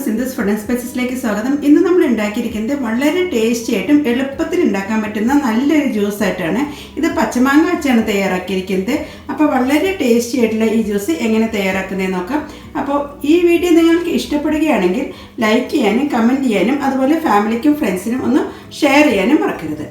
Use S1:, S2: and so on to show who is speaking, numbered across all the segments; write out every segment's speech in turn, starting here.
S1: Sindhu's food and സ്പൈസസിലേക്ക് സ്വാഗതം. ഇന്ന് നമ്മൾ ഉണ്ടാക്കിയിരിക്കുന്നത് വളരെ ടേസ്റ്റി ആയിട്ടും എളുപ്പത്തിൽ ഉണ്ടാക്കാൻ പറ്റുന്ന നല്ലൊരു ജ്യൂസ് ആയിട്ടാണ്. ഇത് പച്ചമാങ്ങ വെച്ചാണ് തയ്യാറാക്കിയിരിക്കുന്നത്. അപ്പോൾ വളരെ ടേസ്റ്റി ആയിട്ടുള്ള ഈ ജ്യൂസ് എങ്ങനെ തയ്യാറാക്കുന്നതെന്ന് നോക്കാം. അപ്പോൾ ഈ വീഡിയോ നിങ്ങൾക്ക് ഇഷ്ടപ്പെടുകയാണെങ്കിൽ ലൈക്ക് ചെയ്യാനും കമൻറ്റ് ചെയ്യാനും അതുപോലെ ഫാമിലിക്കും ഫ്രണ്ട്സിനും ഒന്ന് ഷെയർ ചെയ്യാനും മറക്കരുത്.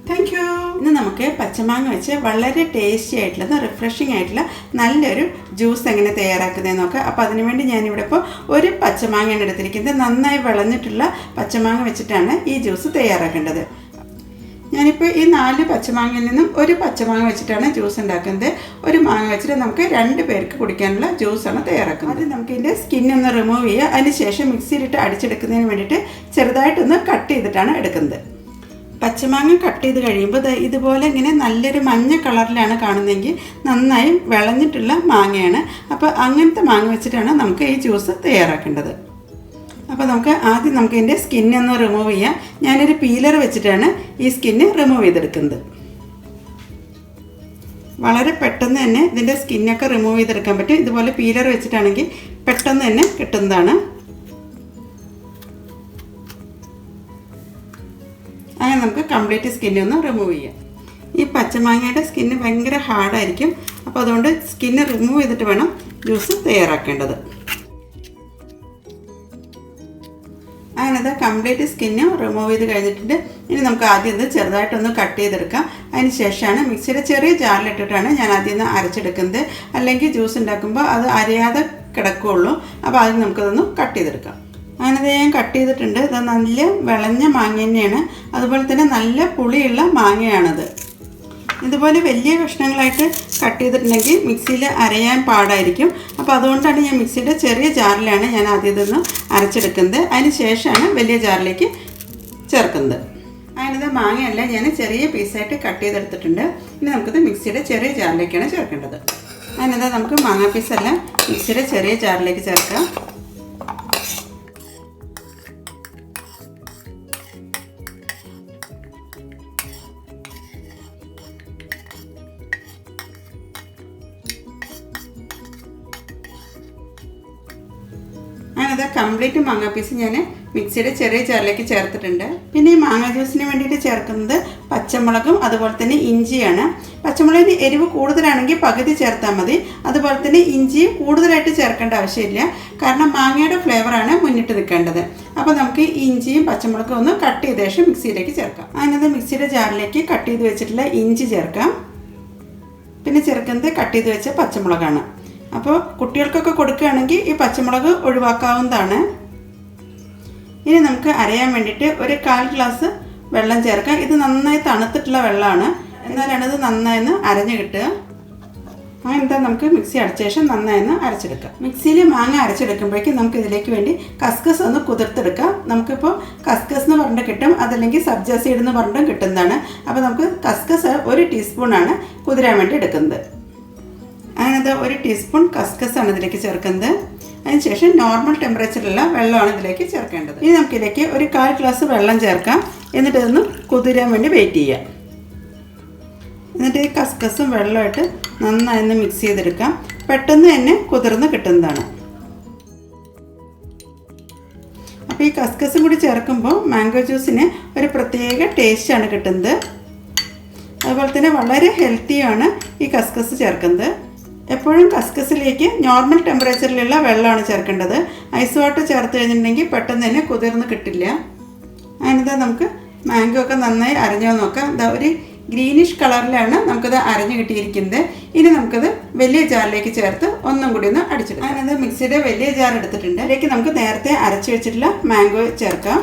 S1: Thank you. ഇന്ന് നമുക്ക് പച്ചമാങ്ങ വെച്ച് വളരെ ടേസ്റ്റി ആയിട്ടുള്ള റിഫ്രഷിംഗ് ആയിട്ടുള്ള നല്ലൊരു ജ്യൂസ് എങ്ങനെ തയ്യാറാക്കുന്നതെന്ന് നോക്കാം. അപ്പോൾ അതിനുവേണ്ടി ഞാനിവിടെ ഇപ്പോൾ ഒരു പച്ചമാങ്ങയാണ് എടുത്തിരിക്കുന്നത്. നന്നായി വിളഞ്ഞിട്ടുള്ള പച്ചമാങ്ങ വെച്ചിട്ടാണ് ഈ ജ്യൂസ് തയ്യാറാക്കേണ്ടത്. ഞാനിപ്പോൾ ഈ 4 പച്ചമാങ്ങയിൽ നിന്നും ഒരു പച്ചമാങ്ങ വെച്ചിട്ടാണ് ജ്യൂസ് ഉണ്ടാക്കുന്നത്. ഒരു മാങ്ങ വെച്ചിട്ട് നമുക്ക് 2 പേർക്ക് കുടിക്കാനുള്ള ജ്യൂസാണ് തയ്യാറാക്കുന്നത്. ആദ്യം നമുക്ക് ഇതിൻ്റെ സ്കിന്നൊന്ന് റിമൂവ് ചെയ്യുക. അതിനുശേഷം മിക്സിയിലിട്ട് അടിച്ചെടുക്കുന്നതിന് വേണ്ടിയിട്ട് ചെറുതായിട്ടൊന്ന് കട്ട് ചെയ്തിട്ടാണ് എടുക്കുന്നത്. പച്ചമാങ്ങ കട്ട് ചെയ്ത് കഴിയുമ്പോൾ ഇതുപോലെ ഇങ്ങനെ നല്ലൊരു മഞ്ഞ കളറിലാണ് കാണുന്നതെങ്കിൽ നന്നായി വിളഞ്ഞിട്ടുള്ള മാങ്ങയാണ്. അപ്പോൾ അങ്ങനത്തെ മാങ്ങ വെച്ചിട്ടാണ് നമുക്ക് ഈ ജ്യൂസ് തയ്യാറാക്കേണ്ടത്. അപ്പോൾ ആദ്യം നമുക്ക് ഇതിൻ്റെ സ്കിന്നൊന്ന് റിമൂവ് ചെയ്യാം. ഞാനൊരു പീലർ വെച്ചിട്ടാണ് ഈ സ്കിന്ന് റിമൂവ് ചെയ്തെടുക്കുന്നത്. വളരെ പെട്ടെന്ന് തന്നെ ഇതിൻ്റെ സ്കിന്നൊക്കെ റിമൂവ് ചെയ്തെടുക്കാൻ പറ്റും. ഇതുപോലെ പീലർ വെച്ചിട്ടാണെങ്കിൽ പെട്ടെന്ന് തന്നെ കിട്ടുന്നതാണ്. അങ്ങനെ നമുക്ക് കംപ്ലീറ്റ് സ്കിന്നൊന്ന് റിമൂവ് ചെയ്യാം. ഈ പച്ചമാങ്ങയുടെ സ്കിന്ന് ഭയങ്കര ഹാർഡായിരിക്കും. അപ്പോൾ അതുകൊണ്ട് സ്കിന്ന് റിമൂവ് ചെയ്തിട്ട് വേണം ജ്യൂസ് തയ്യാറാക്കേണ്ടത്. അങ്ങനെ കംപ്ലീറ്റ് സ്കിന്ന് റിമൂവ് ചെയ്ത് കഴിഞ്ഞിട്ടുണ്ട്. ഇനി നമുക്ക് ആദ്യം ഇത് ചെറുതായിട്ടൊന്ന് കട്ട് ചെയ്തെടുക്കാം. അതിന് ശേഷമാണ് മിക്സിയുടെ ചെറിയ ജാറിലിട്ടിട്ടാണ് ഞാൻ ആദ്യം ഒന്ന് അരച്ചെടുക്കുന്നത്. അല്ലെങ്കിൽ ജ്യൂസ് ഉണ്ടാക്കുമ്പോൾ അത് അരയാതെ കിടക്കുകയുള്ളൂ. അപ്പോൾ ആദ്യം നമുക്കതൊന്ന് കട്ട് ചെയ്തെടുക്കാം. അങ്ങനെ ഞാൻ കട്ട് ചെയ്തിട്ടുണ്ട്. ഇത് നല്ല വിളഞ്ഞ മാങ്ങ തന്നെയാണ്. അതുപോലെ തന്നെ നല്ല പുളിയുള്ള മാങ്ങയാണത്. ഇതുപോലെ വലിയ കഷ്ണങ്ങളായിട്ട് കട്ട് ചെയ്തിട്ടുണ്ടെങ്കിൽ മിക്സിയിൽ അരയാൻ പാടായിരിക്കും. അപ്പോൾ അതുകൊണ്ടാണ് ഞാൻ മിക്സിയുടെ ചെറിയ ജാറിലാണ് ഞാൻ ആദ്യം ഇതൊന്ന് അരച്ചെടുക്കുന്നത്. അതിന് ശേഷമാണ് വലിയ ജാറിലേക്ക് ചേർക്കുന്നത്. അതിനത് മാങ്ങയല്ല ഞാൻ ചെറിയ പീസായിട്ട് കട്ട് ചെയ്തെടുത്തിട്ടുണ്ട്. ഇനി നമുക്കിത് മിക്സിയുടെ ചെറിയ ജാറിലേക്കാണ് ചേർക്കേണ്ടത്. അതിനത് നമുക്ക് മാങ്ങ പീസെല്ലാം മിക്സിയുടെ ചെറിയ ജാറിലേക്ക് ചേർക്കാം. ഞാനത് കംപ്ലീറ്റ് മാങ്ങ പീസ് ഞാൻ മിക്സിയുടെ ചെറിയ ജാറിലേക്ക് ചേർത്തിട്ടുണ്ട്. പിന്നെ ഈ മാങ്ങ ജ്യൂസിന് വേണ്ടിയിട്ട് ചേർക്കുന്നത് പച്ചമുളകും അതുപോലെ തന്നെ ഇഞ്ചിയാണ്. പച്ചമുളകിന് എരിവ് കൂടുതലാണെങ്കിൽ പകുതി ചേർത്താൽ മതി. അതുപോലെ തന്നെ ഇഞ്ചിയും കൂടുതലായിട്ട് ചേർക്കേണ്ട ആവശ്യമില്ല. കാരണം മാങ്ങയുടെ ഫ്ലേവറാണ് മുന്നിട്ട് നിൽക്കേണ്ടത്. അപ്പോൾ നമുക്ക് ഇഞ്ചിയും പച്ചമുളകും ഒന്ന് കട്ട് ചെയ്ത ശേഷം മിക്സിയിലേക്ക് ചേർക്കാം. അതിനകത്ത് മിക്സിയുടെ ജാറിലേക്ക് കട്ട് ചെയ്ത് വെച്ചിട്ടുള്ള ഇഞ്ചി ചേർക്കാം. പിന്നെ ചേർക്കുന്നത് കട്ട് ചെയ്ത് വെച്ച പച്ചമുളകാണ്. അപ്പോൾ കുട്ടികൾക്കൊക്കെ കൊടുക്കുകയാണെങ്കിൽ ഈ പച്ചമുളക് ഒഴിവാക്കാവുന്നതാണ്. ഇനി നമുക്ക് അരയാൻ വേണ്ടിയിട്ട് ഒരു 1/4 ഗ്ലാസ് വെള്ളം ചേർക്കാം. ഇത് നന്നായി തണുത്തിട്ടുള്ള വെള്ളമാണ്. എന്നാലാണ് ഇത് നന്നായി അരഞ്ഞു കിട്ടുക. അങ്ങനത്തെ നമുക്ക് മിക്സി അടച്ച ശേഷം നന്നായി അരച്ചെടുക്കാം. മിക്സിയിൽ മാങ്ങ അരച്ചെടുക്കുമ്പോഴേക്കും നമുക്ക് ഇതിലേക്ക് വേണ്ടി കസ്കസ് ഒന്ന് കുതിർത്തെടുക്കാം. നമുക്കിപ്പോൾ കസ്കസ് എന്ന് പറഞ്ഞിട്ട് കിട്ടും, അതല്ലെങ്കിൽ സബ്ജ സീഡ് എന്ന് പറഞ്ഞിട്ടും കിട്ടുന്നതാണ്. അപ്പോൾ നമുക്ക് കസ്കസ് 1 ടീസ്പൂണാണ് കുതിരാൻ വേണ്ടി എടുക്കുന്നത്. അങ്ങനത്തെ 1 ടീസ്പൂൺ കസ്കസാണ് ഇതിലേക്ക് ചേർക്കുന്നത്. അതിനുശേഷം നോർമൽ ടെമ്പറേച്ചറിലുള്ള വെള്ളമാണ് ഇതിലേക്ക് ചേർക്കേണ്ടത്. ഇനി നമുക്കിതിലേക്ക് ഒരു 1/4 ഗ്ലാസ് വെള്ളം ചേർക്കാം. എന്നിട്ട് ഇതൊന്ന് കുതിരാൻ വേണ്ടി വെയിറ്റ് ചെയ്യാം. എന്നിട്ട് ഈ കസ്കസും വെള്ളമായിട്ട് നന്നായി മിക്സ് ചെയ്തെടുക്കാം. പെട്ടെന്ന് തന്നെ കുതിർന്ന് കിട്ടുന്നതാണ്. അപ്പോൾ ഈ കസ്കസും കൂടി ചേർക്കുമ്പോൾ മാംഗോ ജ്യൂസിന് ഒരു പ്രത്യേക ടേസ്റ്റാണ് കിട്ടുന്നത്. അതുപോലെ തന്നെ വളരെ ഹെൽത്തിയാണ് ഈ കസ്കസ് ചേർക്കുന്നത്. എപ്പോഴും കസ്കസിലേക്ക് നോർമൽ ടെമ്പറേച്ചറിലുള്ള വെള്ളമാണ് ചേർക്കേണ്ടത്. ഐസ് വാട്ടർ ചേർത്ത് കഴിഞ്ഞിട്ടുണ്ടെങ്കിൽ പെട്ടെന്ന് തന്നെ കുതിർന്ന് കിട്ടില്ല. അതിനിതാ നമുക്ക് മാംഗോ ഒക്കെ നന്നായി അരഞ്ഞോ നോക്കാം. ഇതാ ഒരു ഗ്രീനിഷ് കളറിലാണ് നമുക്കത് അരഞ്ഞു കിട്ടിയിരിക്കുന്നത്. ഇനി നമുക്കത് വലിയ ജാറിലേക്ക് ചേർത്ത് ഒന്നും കൂടി ഒന്ന് അടിച്ചെടുക്കാം. അതിനത് മിക്സിയുടെ വലിയ ജാർ എടുത്തിട്ടുണ്ട്. അതിലേക്ക് നമുക്ക് നേരത്തെ അരച്ചു വെച്ചിട്ടുള്ള മാംഗോ ചേർക്കാം.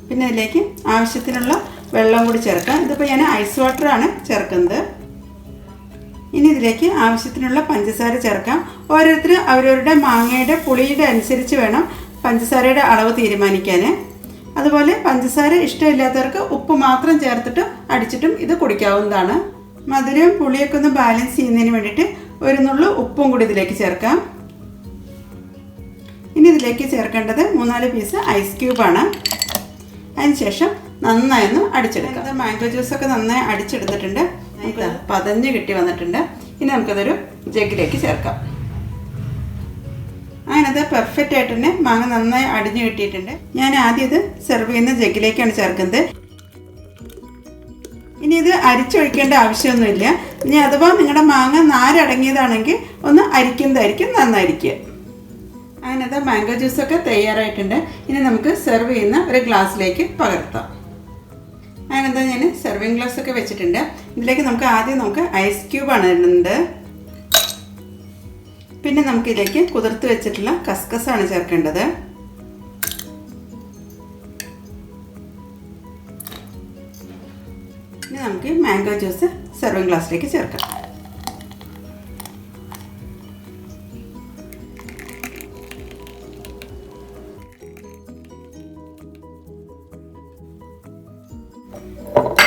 S1: പിന്നെ ഇതിലേക്ക് ആവശ്യത്തിനുള്ള വെള്ളം കൂടി ചേർക്കാം. ഇതിപ്പോൾ ഞാൻ ഐസ് വാട്ടറാണ് ചേർക്കുന്നത്. ഇനി ഇതിലേക്ക് ആവശ്യത്തിനുള്ള പഞ്ചസാര ചേർക്കാം. ഓരോരുത്തരും അവരവരുടെ മാങ്ങയുടെ പുളിയുടെ അനുസരിച്ച് വേണം പഞ്ചസാരയുടെ അളവ് തീരുമാനിക്കാൻ. അതുപോലെ പഞ്ചസാര ഇഷ്ടമില്ലാത്തവർക്ക് ഉപ്പ് മാത്രം ചേർത്തിട്ട് അടിച്ചിട്ടും ഇത് കുടിക്കാവുന്നതാണ്. മധുരവും പുളിയൊക്കെ ഒന്ന് ബാലൻസ് ചെയ്യുന്നതിന് വേണ്ടിയിട്ട് 1 നുള്ളു ഉപ്പും കൂടി ഇതിലേക്ക് ചേർക്കാം. ഇനി ഇതിലേക്ക് ചേർക്കേണ്ടത് 3-4 പീസ് ഐസ് ക്യൂബാണ്. അതിനുശേഷം നന്നായി ഒന്ന് അടിച്ചെടുക്കാം. മാംഗോ ജ്യൂസൊക്കെ നന്നായി അടിച്ചെടുത്തിട്ടുണ്ട്. പതഞ്ഞ് കിട്ടി വന്നിട്ടുണ്ട്. ഇനി നമുക്കതൊരു ജഗ്ഗിലേക്ക് ചേർക്കാം. അങ്ങനെ അത് പെർഫെക്റ്റ് ആയിട്ട് തന്നെ മാങ്ങ നന്നായി അടിഞ്ഞു കിട്ടിയിട്ടുണ്ട്. ഞാൻ ആദ്യം ഇത് സെർവ് ചെയ്യുന്ന ജഗ്ഗിലേക്കാണ് ചേർക്കുന്നത്. ഇനി ഇത് അരിച്ചൊഴിക്കേണ്ട ആവശ്യമൊന്നുമില്ല. ഇനി അഥവാ നിങ്ങളുടെ മാങ്ങ നാരടങ്ങിയതാണെങ്കിൽ ഒന്ന് അരിക്കുന്നതായിരിക്കും നന്നായിരിക്കുക. അങ്ങനെ അത് മാംഗോ ജ്യൂസൊക്കെ തയ്യാറായിട്ടുണ്ട്. ഇനി നമുക്ക് സെർവ് ചെയ്യുന്ന ഒരു ഗ്ലാസ്സിലേക്ക് പകർത്താം. അങ്ങനെന്താ ഞാൻ സെർവിങ് ഗ്ലാസ് ഒക്കെ വെച്ചിട്ടുണ്ട്. ഇതിലേക്ക് നമുക്ക് ഐസ് ക്യൂബാണ് ഇടുന്നത്. പിന്നെ നമുക്കിതിലേക്ക് കുതിർത്ത് വെച്ചിട്ടുള്ള കസ്കസാണ് ചേർക്കേണ്ടത്. ഇനി നമുക്ക് മാംഗോ ജ്യൂസ് സെർവിങ് ഗ്ലാസ്സിലേക്ക് ചേർക്കാം.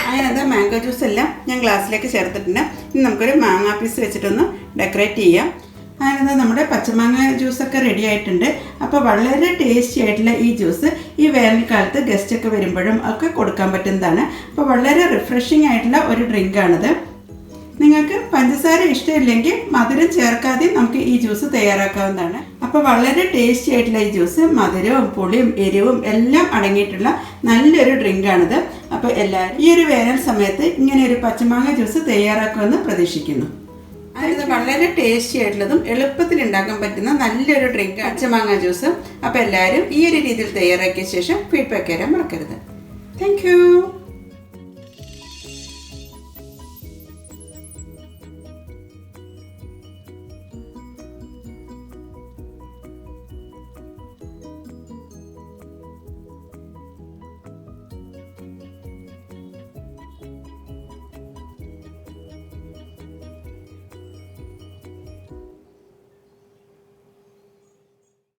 S1: അങ്ങനെ മാംഗോ ജ്യൂസ് എല്ലാം ഞാൻ ഗ്ലാസ്സിലേക്ക് ചേർത്തിട്ടുണ്ട്. ഇനി നമുക്കൊരു മാങ്ങാ പീസ് വെച്ചിട്ടൊന്ന് ഡെക്കറേറ്റ് ചെയ്യാം. അങ്ങനെ നമ്മുടെ പച്ചമാങ്ങ ജ്യൂസൊക്കെ റെഡി ആയിട്ടുണ്ട്. അപ്പോൾ വളരെ ടേസ്റ്റി ആയിട്ടുള്ള ഈ ജ്യൂസ് ഈ വേനൽക്കാലത്ത് ഗസ്റ്റൊക്കെ വരുമ്പോഴും ഒക്കെ കൊടുക്കാൻ പറ്റുന്നതാണ്. അപ്പോൾ വളരെ റിഫ്രഷിംഗ് ആയിട്ടുള്ള ഒരു ഡ്രിങ്കാണിത്. നിങ്ങൾക്ക് പഞ്ചസാര ഇഷ്ടമില്ലെങ്കിൽ മധുരം ചേർക്കാതെ നമുക്ക് ഈ ജ്യൂസ് തയ്യാറാക്കാവുന്നതാണ്. അപ്പോൾ വളരെ ടേസ്റ്റി ആയിട്ടുള്ള ഈ ജ്യൂസ് മധുരവും പുളിയും എരിവും എല്ലാം അടങ്ങിയിട്ടുള്ള നല്ലൊരു ഡ്രിങ്കാണിത്. അപ്പോൾ എല്ലാവരും ഈ ഒരു വേനൽ സമയത്ത് ഇങ്ങനെ ഒരു പച്ചമാങ്ങ ജ്യൂസ് തയ്യാറാക്കുമെന്ന് പ്രതീക്ഷിക്കുന്നു. അത് വളരെ ടേസ്റ്റി ആയിട്ടുള്ളതും എളുപ്പത്തിൽ ഉണ്ടാക്കാൻ പറ്റുന്ന നല്ലൊരു ഡ്രിങ്ക് പച്ചമാങ്ങ ജ്യൂസ്. അപ്പോൾ എല്ലാവരും ഈ ഒരു രീതിയിൽ തയ്യാറാക്കിയ ശേഷം ഫീഡ്ബാക്ക് തരാൻ മറക്കരുത്. Thank you.